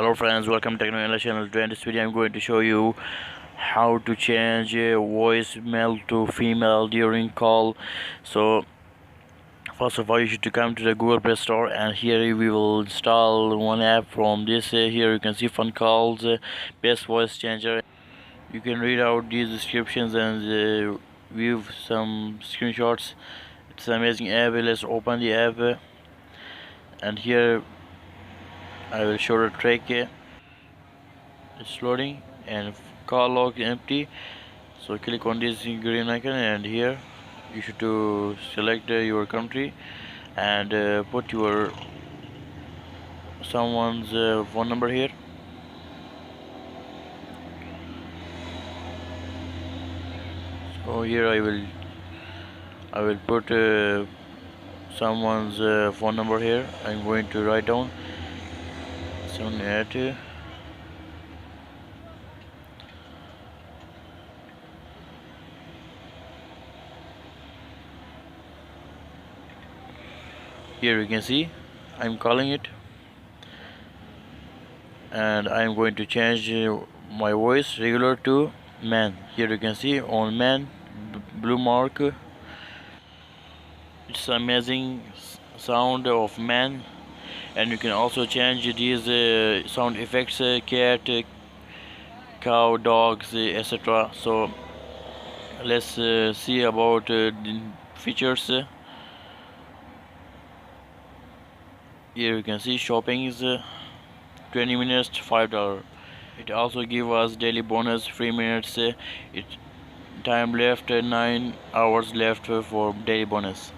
Hello friends, welcome to Techno Alex channel. Today in this video I'm going to show you how to change voice male to female during call. So first of all, you should to come to the Google Play Store, and here we will install one app from this. Here you can see fun calls, best voice changer. You can read out these descriptions and view some screenshots. It's an amazing app. Let's open the app, and here I will show the trick. It's loading and call log empty, so click on this green icon, and here you should to select your country and put your someone's phone number here. So here I will put someone's phone number here. I'm going to write down 78. Here you can see I'm calling it, and I'm going to change my voice regular to man. Here you can see on man blue mark. It's amazing sound of man, and you can also change these sound effects, cat, cow, dogs, etc. So let's see about the features. Here you can see shopping is 20 minutes $5. It also give us daily bonus, free minutes. It time left 9 hours left for daily bonus.